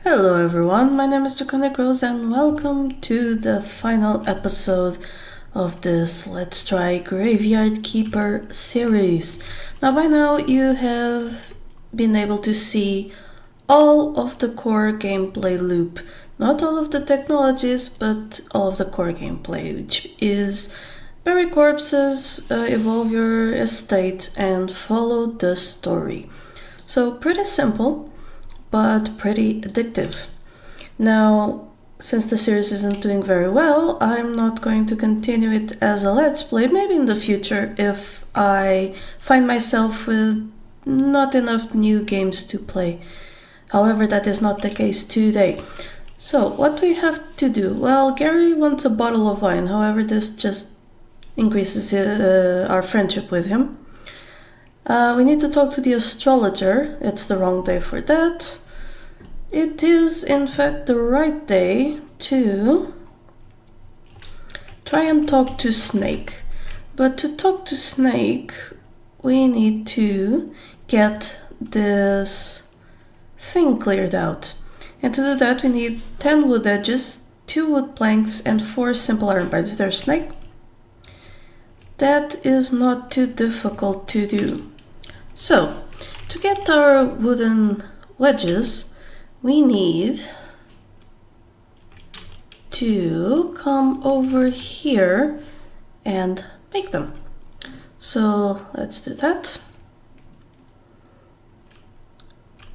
Hello everyone, my name is Draconicrose and welcome to the final episode of this Let's Try Graveyard Keeper series. Now by now you have been able to see all of the core gameplay loop. Not all of the technologies, but all of the core gameplay, which is bury corpses, evolve your estate and follow the story. So pretty simple, but pretty addictive. Now, since the series isn't doing very well, I'm not going to continue it as a Let's Play. Maybe in the future if I find myself with not enough new games to play. However, that is not the case today. So, what we have to do? Well, Gary wants a bottle of wine. However, this just increases our friendship with him. We need to talk to the Astrologer. It's the wrong day for that. It is, in fact, the right day to try and talk to Snake. But to talk to Snake, we need to get this thing cleared out. And to do that, we need 10 wood edges, 2 wood planks, and 4 simple iron bars. Is there Snake? That is not too difficult to do. So, to get our wooden wedges, we need to come over here and make them. So let's do that.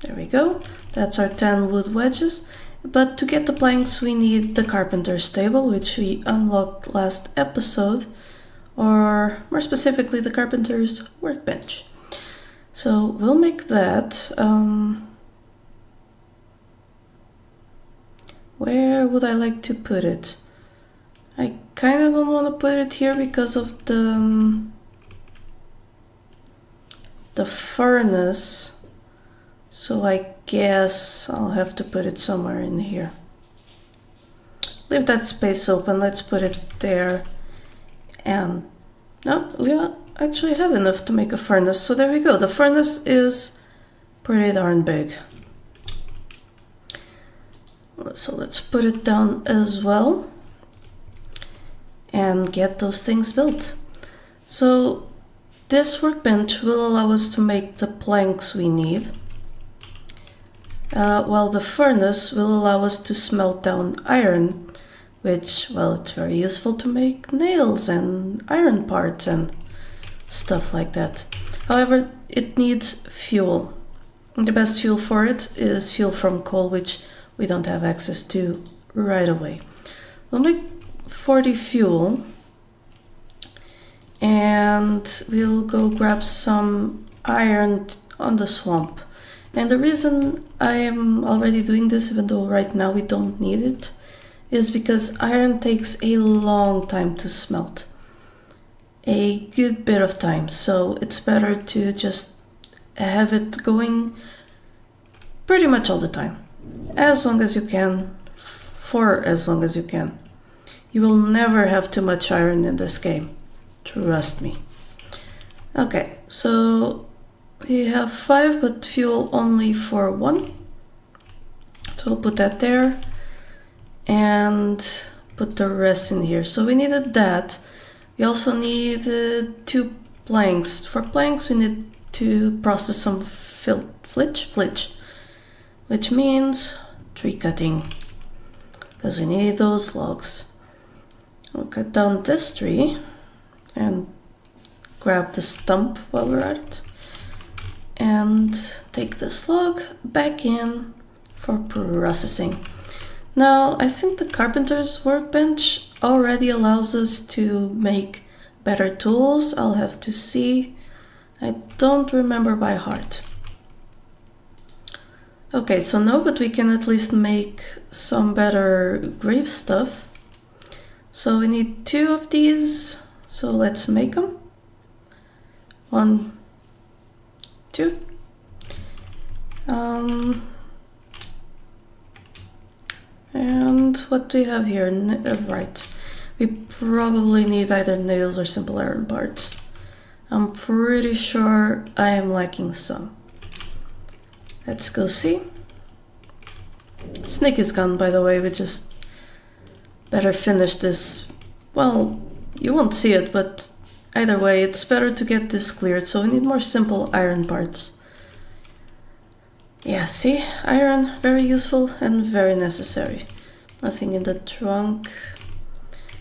There we go. That's our 10 wood wedges. But to get the planks, we need the carpenter's table, which we unlocked last episode, or more specifically, the carpenter's workbench. So we'll make that. Where would I like to put it? I kind of don't want to put it here because of the furnace. So I guess I'll have to put it somewhere in here. Leave that space open. Let's put it there. And no, we actually have enough to make a furnace. So there we go. The furnace is pretty darn big. So let's put it down as well and get those things built. So this workbench will allow us to make the planks we need, while the furnace will allow us to smelt down iron, which, well, it's very useful to make nails and iron parts and stuff like that. However, it needs fuel. And the best fuel for it is fuel from coal, which we don't have access to right away. We'll make 40 fuel and we'll go grab some iron on the swamp. And the reason I am already doing this, even though right now we don't need it, is because iron takes a long time to smelt. A good bit of time, so it's better to just have it going pretty much all the time. As long as you can, for as long as you can. You will never have too much iron in this game. Trust me. Okay, so we have 5, but fuel only for 1. So we'll put that there and put the rest in here. So we needed that. We also need 2 planks. For planks, we need to process some flitch, which means tree cutting, because we need those logs. We'll cut down this tree and grab the stump while we're at it and take this log back in for processing. Now, I think the carpenter's workbench already allows us to make better tools. I'll have to see. I don't remember by heart. Okay, so no, but we can at least make some better grave stuff. So we need 2 of these, so let's make them. 1, 2. And what do we have here? Right, we probably need either nails or simple iron parts. I'm pretty sure I am lacking some. Let's go see. Snake is gone, by the way. We just better finish this. Well, you won't see it, but either way, it's better to get this cleared, so we need more simple iron parts. Yeah, see? Iron, very useful and very necessary. Nothing in the trunk.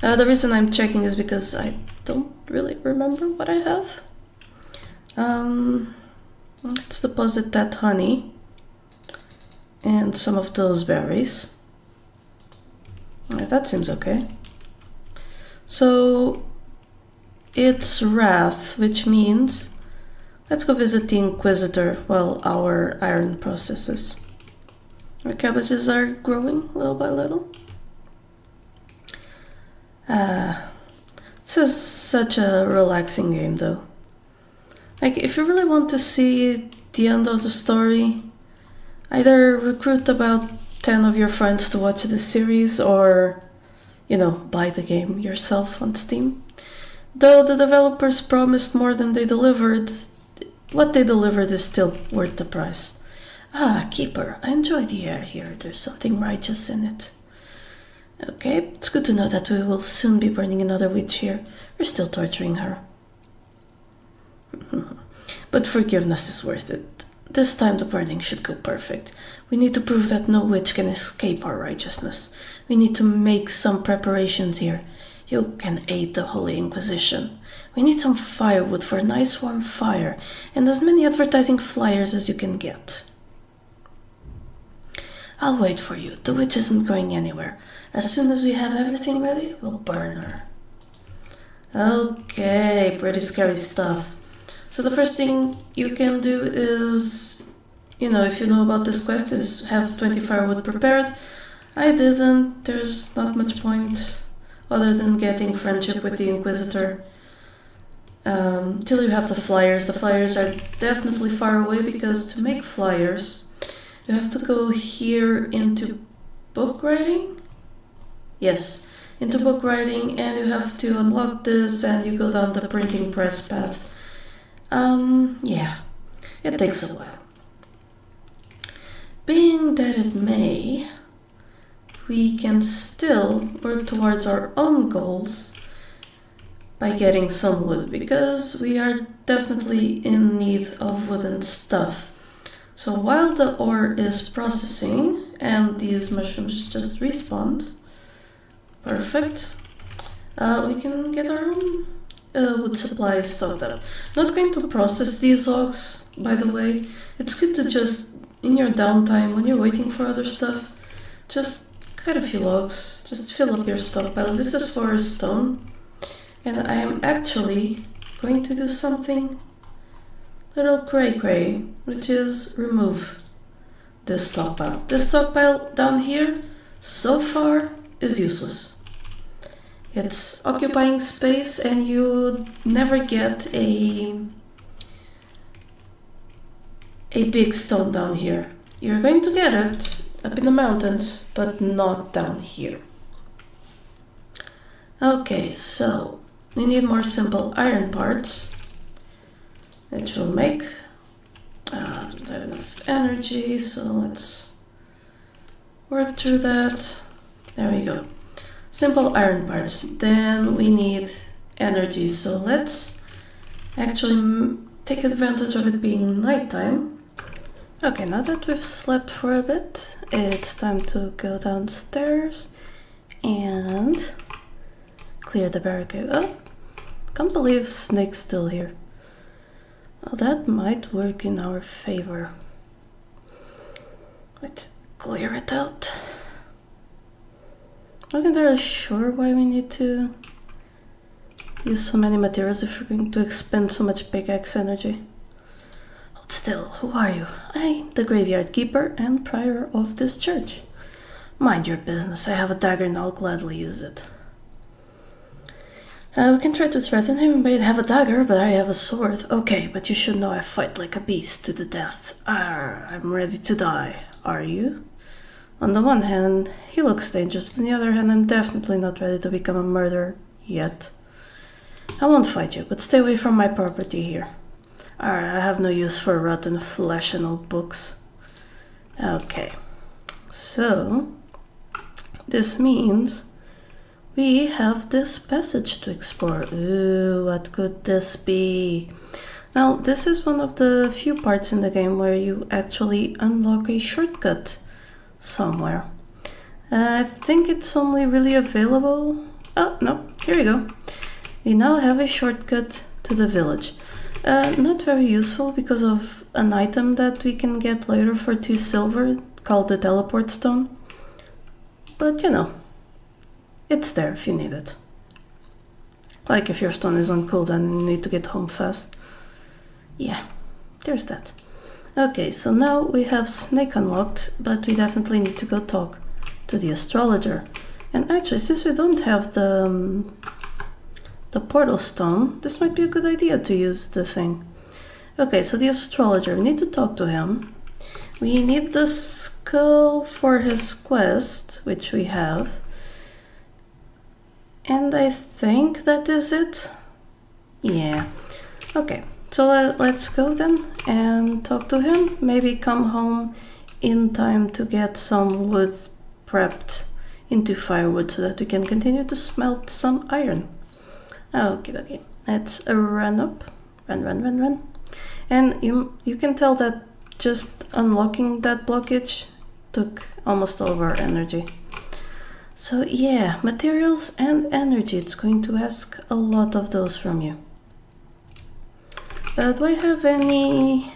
The reason I'm checking is because I don't really remember what I have. Let's deposit that honey and some of those berries. That seems okay. So it's Wrath, which means let's go visit the Inquisitor while our iron processes. Our cabbages are growing little by little. This is such a relaxing game though. Like, if you really want to see the end of the story, either recruit about 10 of your friends to watch the series or, buy the game yourself on Steam. Though the developers promised more than they delivered, what they delivered is still worth the price. Keeper, I enjoy the air here. There's something righteous in it. Okay, it's good to know that we will soon be burning another witch here. We're still torturing her. But forgiveness is worth it. This time the burning should go perfect. We need to prove that no witch can escape our righteousness. We need to make some preparations here. You can aid the Holy Inquisition. We need some firewood for a nice warm fire, and as many advertising flyers as you can get. I'll wait for you. The witch isn't going anywhere. As soon as we have everything ready, we'll burn her. Okay, pretty scary stuff. So the first thing you can do is, if you know about this quest, is have 20 firewood prepared. I didn't. There's not much point other than getting friendship with the Inquisitor. Till you have the flyers. The flyers are definitely far away because to make flyers, you have to go here into book writing. Yes, into book writing, and you have to unlock this and you go down the printing press path. Yeah, it takes a while. Being that it may, we can still work towards our own goals by getting some wood, because we are definitely in need of wooden stuff. So while the ore is processing and these mushrooms just respawned, perfect, we can get our own wood supply stocked up. Not going to process these logs, by the way. It's good to just, in your downtime, when you're waiting for other stuff, just cut a few logs, just fill up your stockpiles. This is for stone, and I am actually going to do something little cray-cray, which is remove this stockpile. This stockpile down here, so far, is useless. It's occupying space and you never get a big stone down here. You're going to get it up in the mountains, but not down here. Okay, so we need more simple iron parts, which will make don't have enough energy, so let's work through that. There we go. Simple iron parts. Then we need energy, so let's actually take advantage of it being nighttime. Okay, now that we've slept for a bit, it's time to go downstairs and clear the barricade. Oh, can't believe Snake's still here. Well, that might work in our favor. Let's clear it out. I'm not entirely sure why we need to use so many materials if we're going to expend so much pickaxe energy. Hold still, who are you? I'm the graveyard keeper and prior of this church. Mind your business, I have a dagger and I'll gladly use it. We can try to threaten him, he may have a dagger, but I have a sword. Okay, but you should know I fight like a beast to the death. I'm ready to die. Are you? On the one hand, he looks dangerous, but on the other hand, I'm definitely not ready to become a murderer yet. I won't fight you, but stay away from my property here. I have no use for rotten flesh and old books. Okay, So, this means we have this passage to explore. Ooh, what could this be? Now, this is one of the few parts in the game where you actually unlock a shortcut somewhere. I think it's only really available... Oh, no, here we go. We now have a shortcut to the village. Not very useful because of an item that we can get later for 2 silver called the teleport stone. But you know, it's there if you need it. Like if your stone is on cooldown and you need to get home fast. Yeah, there's that. Okay, so now we have Snake unlocked, but we definitely need to go talk to the Astrologer. And actually, since we don't have the portal stone, this might be a good idea to use the thing. Okay, so the Astrologer, we need to talk to him. We need the skull for his quest, which we have. And I think that is it. Yeah. Okay, so let's go then and talk to him. Maybe come home in time to get some wood prepped into firewood so that we can continue to smelt some iron. Okay, let's run up. Run. And you can tell that just unlocking that blockage took almost all of our energy. So yeah, materials and energy. It's going to ask a lot of those from you. Do I have any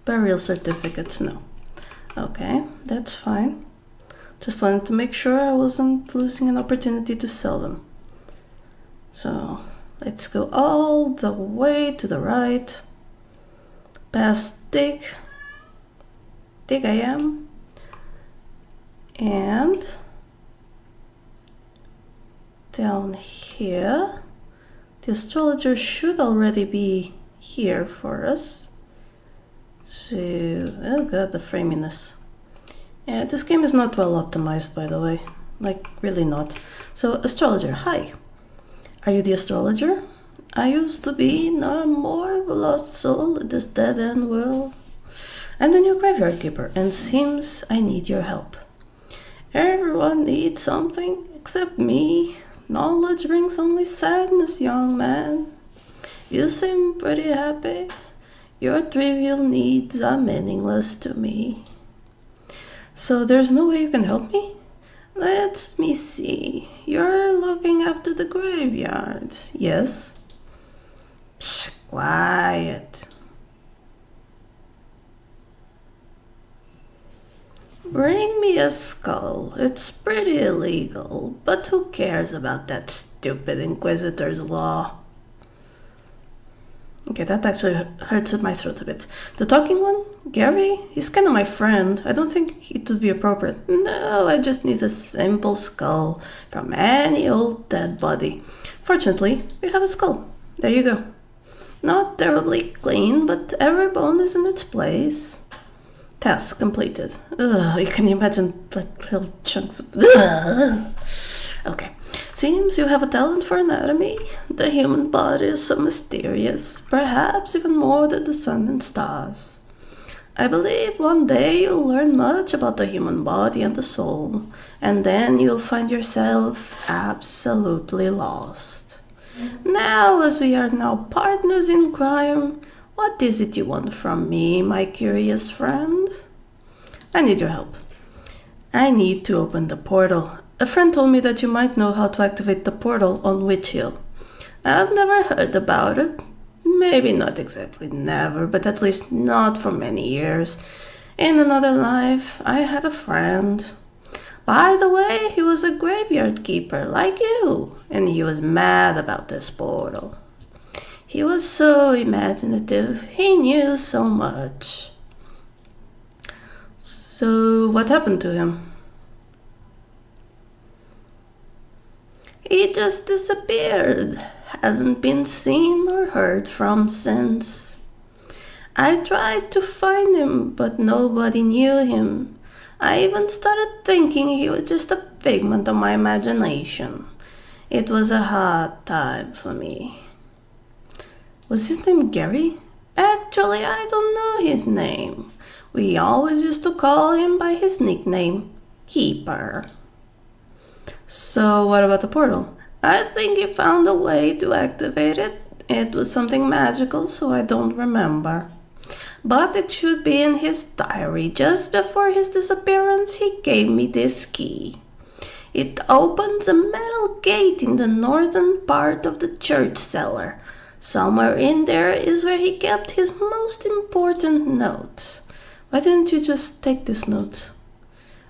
burial certificates? No. Okay, that's fine. Just wanted to make sure I wasn't losing an opportunity to sell them. So let's go all the way to the right, past Dig I am, and down here. The Astrologer should already be here for us. So, oh god, the framiness. Yeah, this game is not well optimized, by the way. Like, really not. So, Astrologer, hi. Are you the Astrologer? I used to be, now I'm more of a lost soul in this dead-end world. I'm the new graveyard keeper, and seems I need your help. Everyone needs something except me. Knowledge brings only sadness, young man. You seem pretty happy. Your trivial needs are meaningless to me. So there's no way you can help me? Let me see. You're looking after the graveyard, yes? Psh, quiet. Bring me a skull. It's pretty illegal, but who cares about that stupid Inquisitor's law? Okay, that actually hurts my throat a bit. The talking one? Gary? He's kind of my friend. I don't think it would be appropriate. No, I just need a simple skull from any old dead body. Fortunately, we have a skull. There you go. Not terribly clean, but every bone is in its place. Task completed. Ugh, you can imagine like little chunks of... Ugh. Okay. Seems you have a talent for anatomy. The human body is so mysterious, perhaps even more than the sun and stars. I believe one day you'll learn much about the human body and the soul, and then you'll find yourself absolutely lost. Now, as we are now partners in crime, what is it you want from me, my curious friend? I need your help. I need to open the portal. A friend told me that you might know how to activate the portal on Witch Hill. I've never heard about it. Maybe not exactly never, but at least not for many years. In another life, I had a friend. By the way, he was a graveyard keeper like you, and he was mad about this portal. He was so imaginative, he knew so much. So, what happened to him? He just disappeared, hasn't been seen or heard from since. I tried to find him, but nobody knew him. I even started thinking he was just a figment of my imagination. It was a hard time for me. Was his name Gary? Actually, I don't know his name. We always used to call him by his nickname, keeper. So what about the portal? I think he found a way to activate it. It was something magical, so I don't remember. But it should be in his diary. Just before his disappearance, he gave me this key. It opens a metal gate in the northern part of the church cellar. Somewhere in there is where he kept his most important notes. Why didn't you just take these notes?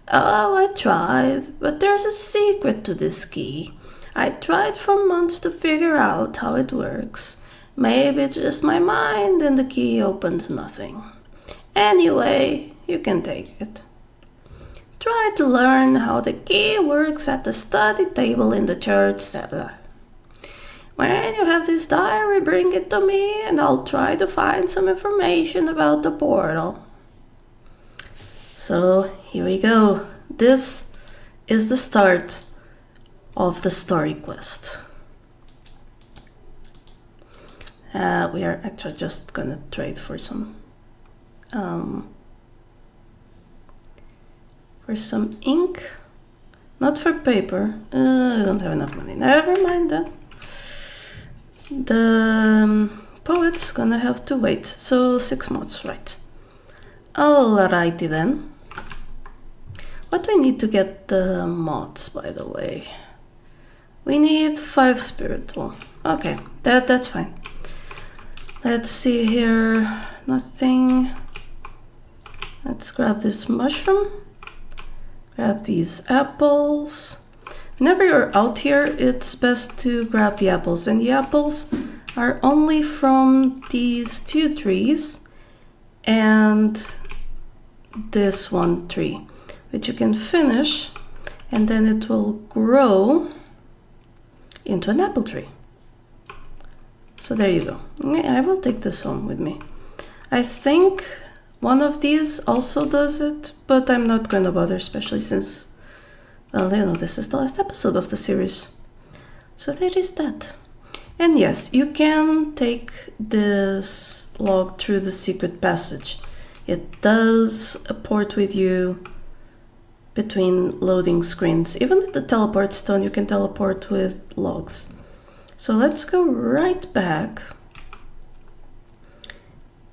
Oh, I tried, but there's a secret to this key. I tried for months to figure out how it works. Maybe it's just my mind and the key opens nothing. Anyway, you can take it. Try to learn how the key works at the study table in the church cellar. When you have this diary, bring it to me and I'll try to find some information about the portal. So, here we go. This is the start of the story quest. We are actually just gonna trade for some ink, not for paper. I don't have enough money. Never mind that. The poet's gonna have to wait. So 6 months, right? Alrighty then. What do we need to get the moths, by the way? We need 5 spiritual. Okay, that's fine. Let's see here. Nothing. Let's grab this mushroom. Grab these apples. Whenever you're out here, it's best to grab the apples. And the apples are only from these 2 trees and this 1 tree, which you can finish, and then it will grow into an apple tree. So there you go. I will take this home with me. I think one of these also does it, but I'm not going to bother, especially since, well, you know, this is the last episode of the series. So there is that. And yes, you can take this log through the secret passage. It does port with you between loading screens. Even with the teleport stone, you can teleport with logs. So let's go right back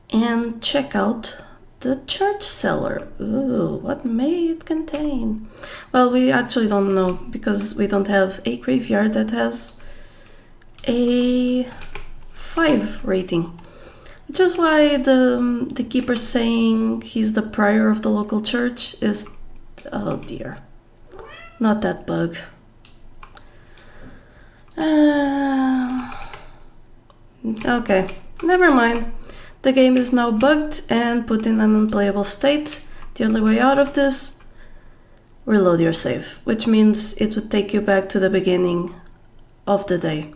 and check out the church cellar. Ooh, what may it contain? Well, we actually don't know because we don't have a graveyard that has a 5 rating. Which is why the keeper saying he's the prior of the local church is, oh dear, not that bug. Okay, never mind. The game is now bugged and put in an unplayable state. The only way out of this, reload your save, which means it would take you back to the beginning of the day.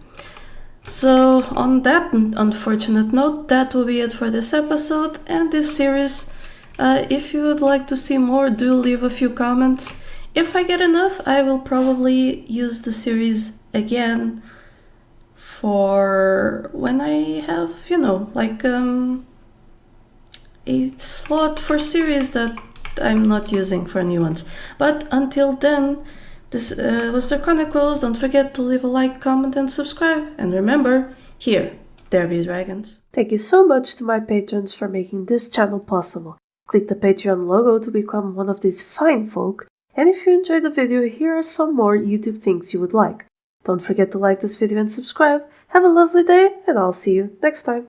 So on that unfortunate note, that will be it for this episode and this series. If you would like to see more, do leave a few comments. If I get enough, I will probably use the series again for when I have, you know, like a slot for series that I'm not using for new ones. But until then, this was Draconicrose. Don't forget to leave a like, comment, and subscribe. And remember, here, there be dragons. Thank you so much to my patrons for making this channel possible. Click the Patreon logo to become one of these fine folk. And if you enjoyed the video, here are some more YouTube things you would like. Don't forget to like this video and subscribe. Have a lovely day, and I'll see you next time.